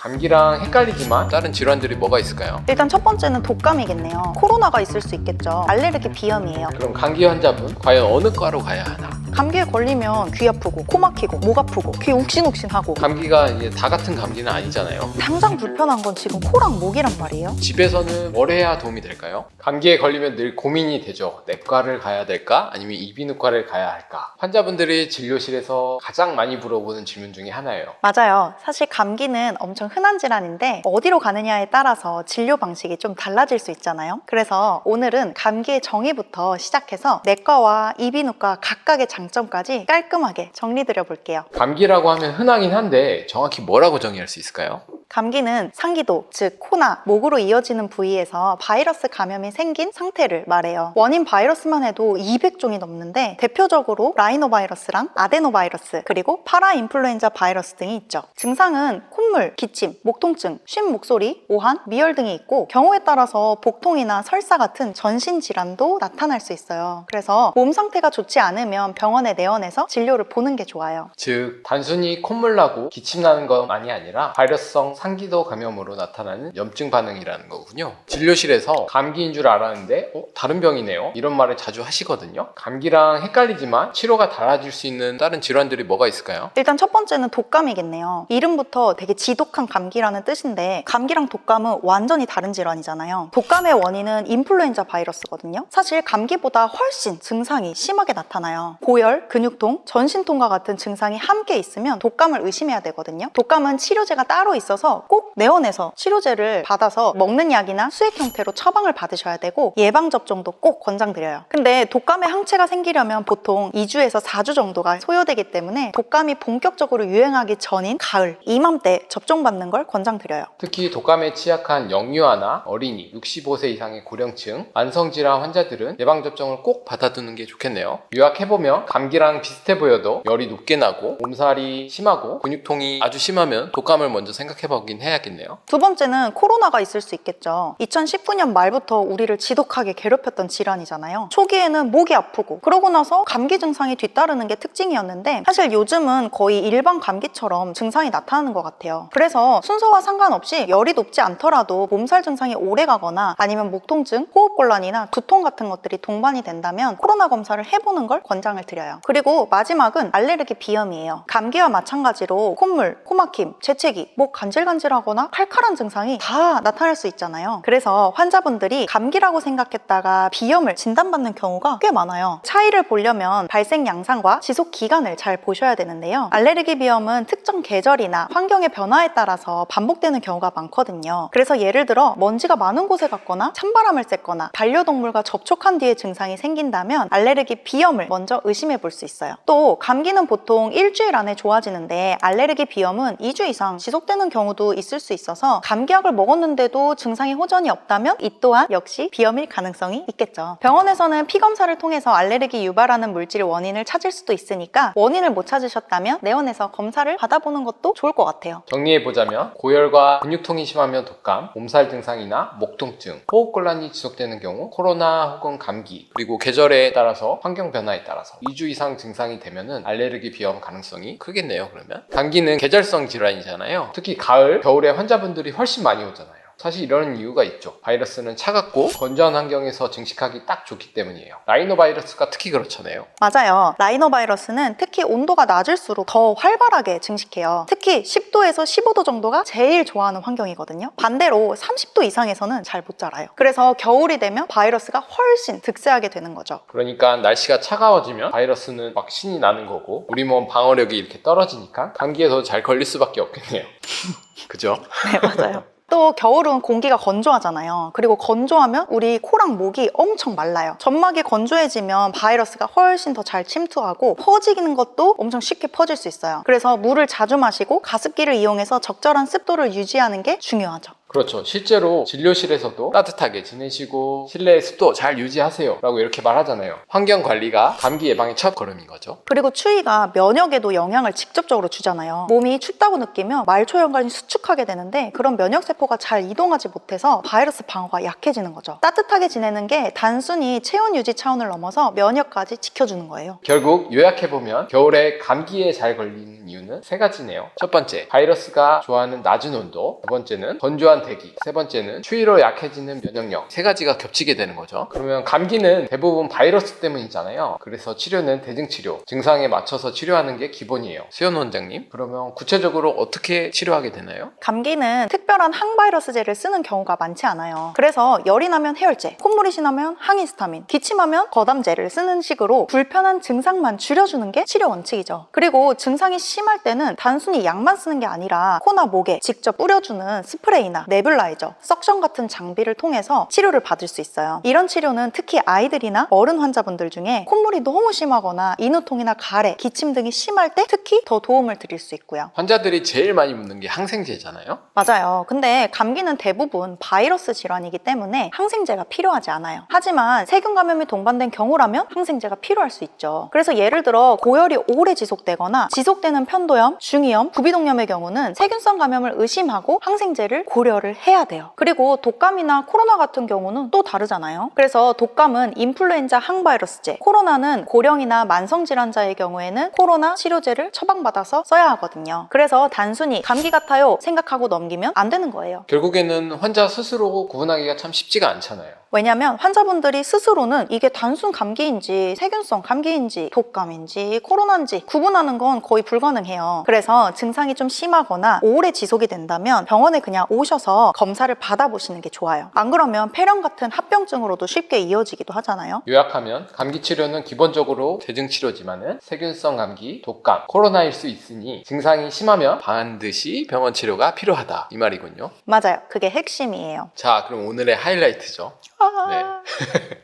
감기랑 헷갈리지만 다른 질환들이 뭐가 있을까요? 일단 첫 번째는 독감이겠네요. 코로나가 있을 수 있겠죠. 알레르기 비염이에요. 그럼 감기 환자분 과연 어느 과로 가야 하나? 감기에 걸리면 귀 아프고 코 막히고 목 아프고 귀 욱신욱신하고 감기가 이제 다 같은 감기는 아니잖아요. 당장 불편한 건 지금 코랑 목이란 말이에요. 집에서는 뭘 해야 도움이 될까요? 감기에 걸리면 늘 고민이 되죠. 내과를 가야 될까? 아니면 이비인후과를 가야 할까? 환자분들이 진료실에서 가장 많이 물어보는 질문 중에 하나예요. 맞아요. 사실 감기는 엄청 흔한 질환인데 어디로 가느냐에 따라서 진료 방식이 좀 달라질 수 있잖아요. 그래서 오늘은 감기의 정의부터 시작해서 내과와 이비인후과 각각의 장점까지 깔끔하게 정리드려 볼게요. 감기라고 하면 흔하긴 한데 정확히 뭐라고 정의할 수 있을까요? 감기는 상기도, 즉 코나 목으로 이어지는 부위에서 바이러스 감염이 생긴 상태를 말해요. 원인 바이러스만 해도 200종이 넘는데 대표적으로 라이노바이러스랑 아데노바이러스, 그리고 파라인플루엔자 바이러스 등이 있죠. 증상은 콧물, 기침, 목 통증, 쉰 목소리, 오한, 미열 등이 있고 경우에 따라서 복통이나 설사 같은 전신 질환도 나타날 수 있어요. 그래서 몸 상태가 좋지 않으면 병원에 내원해서 진료를 보는 게 좋아요. 즉 단순히 콧물 나고 기침 나는 것만이 아니라 바이러스성 상기도 감염으로 나타나는 염증 반응이라는 거군요. 진료실에서 감기인 줄 알았는데 다른 병이네요, 이런 말을 자주 하시거든요. 감기랑 헷갈리지만 치료가 달라질 수 있는 다른 질환들이 뭐가 있을까요? 일단 첫 번째는 독감이겠네요. 이름부터 되게 지독한 감기라는 뜻인데 감기랑 독감은 완전히 다른 질환이잖아요. 독감의 원인은 인플루엔자 바이러스거든요. 사실 감기보다 훨씬 증상이 심하게 나타나요. 고열, 근육통, 전신통과 같은 증상이 함께 있으면 독감을 의심해야 되거든요. 독감은 치료제가 따로 있어서 꼭 내원해서 치료제를 받아서 먹는 약이나 수액 형태로 처방을 받으셔야 되고 예방접종도 꼭 권장드려요. 근데 독감에 항체가 생기려면 보통 2주에서 4주 정도가 소요되기 때문에 독감이 본격적으로 유행하기 전인 가을, 이맘때 접종받는 걸 권장드려요. 특히 독감에 취약한 영유아나 어린이, 65세 이상의 고령층, 만성질환 환자들은 예방접종을 꼭 받아두는 게 좋겠네요. 요약해보면 감기랑 비슷해 보여도 열이 높게 나고 몸살이 심하고 근육통이 아주 심하면 독감을 먼저 생각해보긴 해야겠네요. 두 번째는 코로나가 있을 수 있겠죠. 2019년 말부터 우리를 지독하게 괴롭혔던 질환이잖아요. 초기에는 목이 아프고 그러고 나서 감기 증상이 뒤따르는 게 특징이었는데 사실 요즘은 거의 일반 감기처럼 증상이 나타나는 것 같아요. 그래서 순서와 상관없이 열이 높지 않더라도 몸살 증상이 오래 가거나 아니면 목 통증, 호흡곤란이나 두통 같은 것들이 동반이 된다면 코로나 검사를 해보는 걸 권장을 드려요. 그리고 마지막은 알레르기 비염이에요. 감기와 마찬가지로 콧물, 코막힘, 재채기, 목 간질간질하거나 칼칼한 증상이 다 나타날 수 있잖아요. 그래서 환자분들이 감기라고 생각했다가 비염을 진단받는 경우가 꽤 많아요. 차이를 보려면 발생 양상과 지속 기간을 잘 보셔야 되는데요. 알레르기 비염은 특정 계절이나 환경의 변화에 따라서 반복되는 경우가 많거든요. 그래서 예를 들어 먼지가 많은 곳에 갔거나 찬바람을 쐈거나 반려동물과 접촉한 뒤에 증상이 생긴다면 알레르기 비염을 먼저 의심해 볼 수 있어요. 또 감기는 보통 일주일 안에 좋아지는데 알레르기 비염은 2주 이상 지속되는 경우도 있을 수 있어서 감기약을 먹었는데도 증상이 호전이 없다면 이 또한 역시 비염일 가능성이 있겠죠. 병원에서는 피검사를 통해서 알레르기 유발하는 물질 원인을 찾을 수도 있으니까 원인을 못 찾으셨다면 내원해서 검사를 받아보는 것도 좋을 것 같아요. 정리해보자면 고열과 근육통이 심하면 독감, 몸살 증상이나 목 통증, 호흡곤란이 지속되는 경우 코로나 혹은 감기, 그리고 계절에 따라서 환경 변화에 따라서 2주 이상 증상이 되면은 알레르기 비염 가능성이 크겠네요. 그러면 감기는 계절성 질환이잖아요. 특히 가을, 겨울에 환자분들이 훨씬 많이 오잖아요. 사실 이런 이유가 있죠. 바이러스는 차갑고 건조한 환경에서 증식하기 딱 좋기 때문이에요. 라이노바이러스가 특히 그렇잖아요. 맞아요. 라이노바이러스는 특히 온도가 낮을수록 더 활발하게 증식해요. 특히 10도에서 15도 정도가 제일 좋아하는 환경이거든요. 반대로 30도 이상에서는 잘 못 자라요. 그래서 겨울이 되면 바이러스가 훨씬 득세하게 되는 거죠. 그러니까 날씨가 차가워지면 바이러스는 막 신이 나는 거고 우리 몸 방어력이 이렇게 떨어지니까 감기에 더 잘 걸릴 수밖에 없겠네요. 그죠? 네, 맞아요. 또 겨울은 공기가 건조하잖아요. 그리고 건조하면 우리 코랑 목이 엄청 말라요. 점막이 건조해지면 바이러스가 훨씬 더 잘 침투하고 퍼지는 것도 엄청 쉽게 퍼질 수 있어요. 그래서 물을 자주 마시고 가습기를 이용해서 적절한 습도를 유지하는 게 중요하죠. 그렇죠. 실제로 진료실에서도 따뜻하게 지내시고 실내 습도 잘 유지하세요 라고 이렇게 말하잖아요. 환경 관리가 감기 예방의 첫 걸음인 거죠. 그리고 추위가 면역에도 영향을 직접적으로 주잖아요. 몸이 춥다고 느끼면 말초혈관이 수축하게 되는데 그런 면역세포가 잘 이동하지 못해서 바이러스 방어가 약해지는 거죠. 따뜻하게 지내는 게 단순히 체온 유지 차원을 넘어서 면역까지 지켜주는 거예요. 결국 요약해보면 겨울에 감기에 잘 걸리는 이유는 세 가지네요. 첫 번째, 바이러스가 좋아하는 낮은 온도. 두 번째는 건조한 대기. 세 번째는 추위로 약해지는 면역력. 세 가지가 겹치게 되는 거죠. 그러면 감기는 대부분 바이러스 때문이잖아요. 그래서 치료는 대증치료, 증상에 맞춰서 치료하는 게 기본이에요. 수연 원장님, 그러면 구체적으로 어떻게 치료하게 되나요? 감기는 특별한 항바이러스제를 쓰는 경우가 많지 않아요. 그래서 열이 나면 해열제, 콧물이 심하면 항히스타민, 기침하면 거담제를 쓰는 식으로 불편한 증상만 줄여주는 게 치료 원칙이죠. 그리고 증상이 심할 때는 단순히 약만 쓰는 게 아니라 코나 목에 직접 뿌려주는 스프레이나 네뷸라이저, 석션 같은 장비를 통해서 치료를 받을 수 있어요. 이런 치료는 특히 아이들이나 어른 환자분들 중에 콧물이 너무 심하거나 인후통이나 가래, 기침 등이 심할 때 특히 더 도움을 드릴 수 있고요. 환자들이 제일 많이 묻는 게 항생제잖아요. 맞아요. 근데 감기는 대부분 바이러스 질환이기 때문에 항생제가 필요하지 않아요. 하지만 세균 감염이 동반된 경우라면 항생제가 필요할 수 있죠. 그래서 예를 들어 고열이 오래 지속되거나 지속되는 편도염, 중이염, 부비동염의 경우는 세균성 감염을 의심하고 항생제를 고려를 해야 돼요. 그리고 독감이나 코로나 같은 경우는 또 다르잖아요. 그래서 독감은 인플루엔자 항바이러스제, 코로나는 고령이나 만성질환자의 경우에는 코로나 치료제를 처방받아서 써야 하거든요. 그래서 단순히 감기 같아요 생각하고 넘기면 안 되는 거예요. 결국에는 환자 스스로 구분하기가 참 쉽지가 않잖아요. 왜냐면 환자분들이 스스로는 이게 단순 감기인지 세균성 감기인지 독감인지 코로나인지 구분하는 건 거의 불가능해요. 그래서 증상이 좀 심하거나 오래 지속이 된다면 병원에 그냥 오셔서 검사를 받아보시는 게 좋아요. 안 그러면 폐렴 같은 합병증으로도 쉽게 이어지기도 하잖아요. 요약하면 감기 치료는 기본적으로 대증치료지만은 세균성 감기, 독감, 코로나일 수 있으니 증상이 심하면 반드시 병원 치료가 필요하다 이 말이군요. 맞아요. 그게 핵심이에요. 자, 그럼 오늘의 하이라이트죠. 네.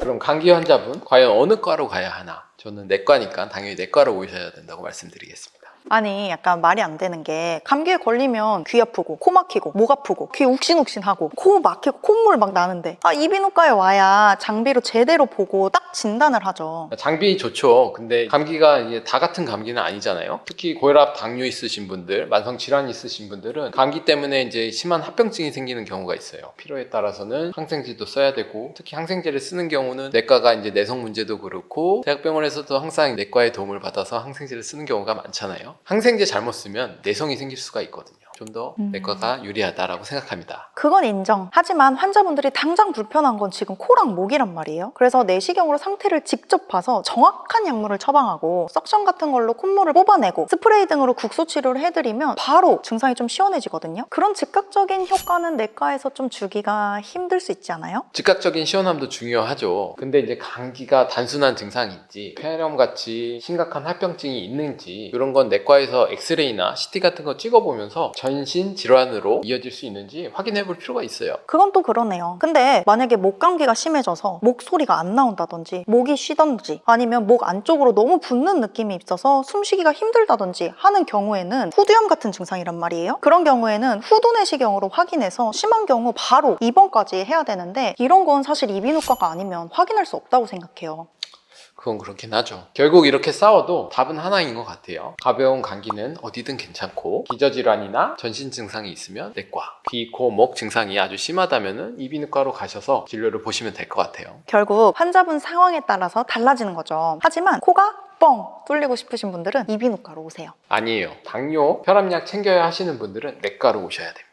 그럼 감기 환자분 과연 어느 과로 가야 하나? 저는 내과니까 당연히 내과로 오셔야 된다고 말씀드리겠습니다. 아니 약간 말이 안 되는 게 감기에 걸리면 귀 아프고 코 막히고 목 아프고 귀 욱신욱신하고 코 막히고 콧물 막 나는데 이비인후과에 와야 장비로 제대로 보고 딱 진단을 하죠. 장비 좋죠. 근데 감기가 이게 다 같은 감기는 아니잖아요. 특히 고혈압, 당뇨 있으신 분들, 만성 질환 있으신 분들은 감기 때문에 이제 심한 합병증이 생기는 경우가 있어요. 필요에 따라서는 항생제도 써야 되고, 특히 항생제를 쓰는 경우는 내과가 이제 내성 문제도 그렇고 대학병원에서도 항상 내과의 도움을 받아서 항생제를 쓰는 경우가 많잖아요. 항생제 잘못 쓰면 내성이 생길 수가 있거든요. 좀 더 내과가 유리하다라고 생각합니다. 그건 인정. 하지만 환자분들이 당장 불편한 건 지금 코랑 목이란 말이에요. 그래서 내시경으로 상태를 직접 봐서 정확한 약물을 처방하고 석션 같은 걸로 콧물을 뽑아내고 스프레이 등으로 국소 치료를 해드리면 바로 증상이 좀 시원해지거든요. 그런 즉각적인 효과는 내과에서 좀 주기가 힘들 수 있지 않아요? 즉각적인 시원함도 중요하죠. 근데 이제 감기가 단순한 증상인지 폐렴같이 심각한 합병증이 있는지 이런 건 내과에서 엑스레이나 CT 같은 거 찍어보면서 전신 질환으로 이어질 수 있는지 확인해 볼 필요가 있어요. 그건 또 그러네요. 근데 만약에 목 감기가 심해져서 목소리가 안 나온다든지 목이 쉬던지 아니면 목 안쪽으로 너무 붓는 느낌이 있어서 숨쉬기가 힘들다든지 하는 경우에는 후두염 같은 증상이란 말이에요. 그런 경우에는 후두 내시경으로 확인해서 심한 경우 바로 입원까지 해야 되는데 이런 건 사실 이비인후과가 아니면 확인할 수 없다고 생각해요. 그건 그렇긴 하죠. 결국 이렇게 싸워도 답은 하나인 것 같아요. 가벼운 감기는 어디든 괜찮고 기저질환이나 전신 증상이 있으면 내과, 귀, 코, 목 증상이 아주 심하다면 이비인후과로 가셔서 진료를 보시면 될 것 같아요. 결국 환자분 상황에 따라서 달라지는 거죠. 하지만 코가 뻥 뚫리고 싶으신 분들은 이비인후과로 오세요. 아니에요. 당뇨, 혈압약 챙겨야 하시는 분들은 내과로 오셔야 됩니다.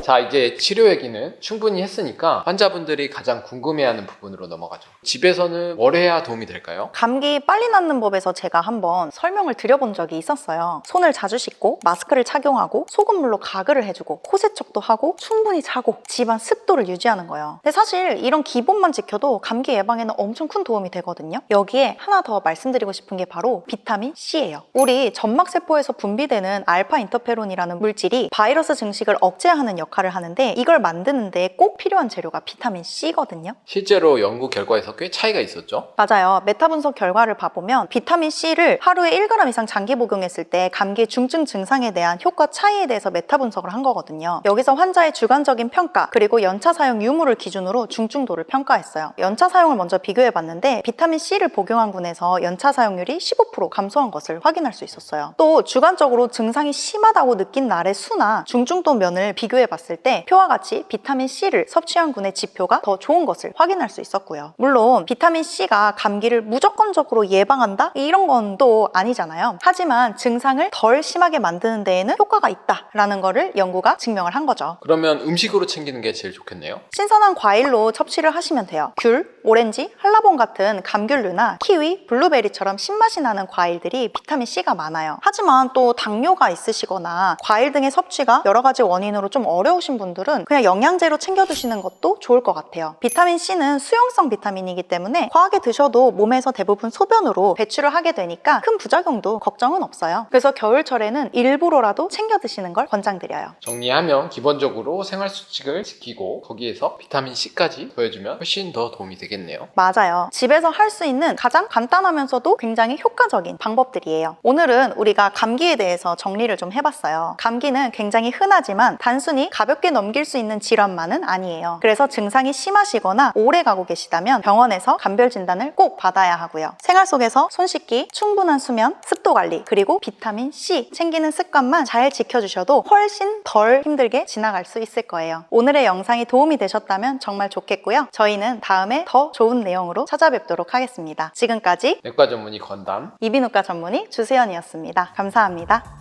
자, 이제 치료 얘기는 충분히 했으니까 환자분들이 가장 궁금해하는 부분으로 넘어가죠. 집에서는 뭘 해야 도움이 될까요? 감기 빨리 낫는 법에서 제가 한번 설명을 드려본 적이 있었어요. 손을 자주 씻고 마스크를 착용하고 소금물로 가글을 해주고 코 세척도 하고 충분히 자고 집안 습도를 유지하는 거예요. 근데 사실 이런 기본만 지켜도 감기 예방에는 엄청 큰 도움이 되거든요. 여기에 하나 더 말씀드리고 싶은 게 바로 비타민 C예요. 우리 점막세포에서 분비되는 알파 인터페론이라는 물질이 바이러스 증식을 억제하는 역할을 하는데 이걸 만드는데 꼭 필요한 재료가 비타민 C거든요. 실제로 연구 결과에서 꽤 차이가 있었죠? 맞아요. 메타 분석 결과를 봐보면 비타민 C를 하루에 1g 이상 장기 복용했을 때 감기 중증 증상에 대한 효과 차이에 대해서 메타 분석을 한 거거든요. 여기서 환자의 주관적인 평가 그리고 연차 사용 유무를 기준으로 중증도를 평가했어요. 연차 사용을 먼저 비교해봤는데 비타민 C를 복용한 군에서 연차 사용률이 15% 감소한 것을 확인할 수 있었어요. 또 주관적으로 증상이 심하다고 느낀 날의 수나 중증도 면을 비교해봤을 때 표와 같이 비타민 C를 섭취한 군의 지표가 더 좋은 것을 확인할 수 있었고요. 물론 비타민 C가 감기를 무조건적으로 예방한다? 이런 건 또 아니잖아요. 하지만 증상을 덜 심하게 만드는 데에는 효과가 있다라는 거를 연구가 증명을 한 거죠. 그러면 음식으로 챙기는 게 제일 좋겠네요? 신선한 과일로 섭취를 하시면 돼요. 귤, 오렌지, 한라봉 같은 감귤류나 키위, 블루베리처럼 신맛이 나는 과일들이 비타민 C가 많아요. 하지만 또 당뇨가 있으시거나 과일 등의 섭취가 여러 가지 원인으로 좀 어려우신 분들은 그냥 영양제로 챙겨 드시는 것도 좋을 것 같아요. 비타민 C는 수용성 비타민이기 때문에 과하게 드셔도 몸에서 대부분 소변으로 배출을 하게 되니까 큰 부작용도 걱정은 없어요. 그래서 겨울철에는 일부러라도 챙겨 드시는 걸 권장드려요. 정리하면 기본적으로 생활수칙을 지키고 거기에서 비타민 C까지 더해주면 훨씬 더 도움이 되겠네요. 맞아요. 집에서 할 수 있는 가장 간단하면서도 굉장히 효과적인 방법들이에요. 오늘은 우리가 감기에 대해서 정리를 좀 해봤어요. 감기는 굉장히 흔하지만 단순히 가볍게 넘길 수 있는 질환만은 아니에요. 그래서 증상이 심하시거나 오래 가고 계시다면 병원에서 감별 진단을 꼭 받아야 하고요. 생활 속에서 손 씻기, 충분한 수면, 습도 관리, 그리고 비타민 C 챙기는 습관만 잘 지켜주셔도 훨씬 덜 힘들게 지나갈 수 있을 거예요. 오늘의 영상이 도움이 되셨다면 정말 좋겠고요. 저희는 다음에 더 좋은 내용으로 찾아뵙도록 하겠습니다. 지금까지 내과 전문의 건담 이비인후과 전문의 주수연이었습니다. 감사합니다.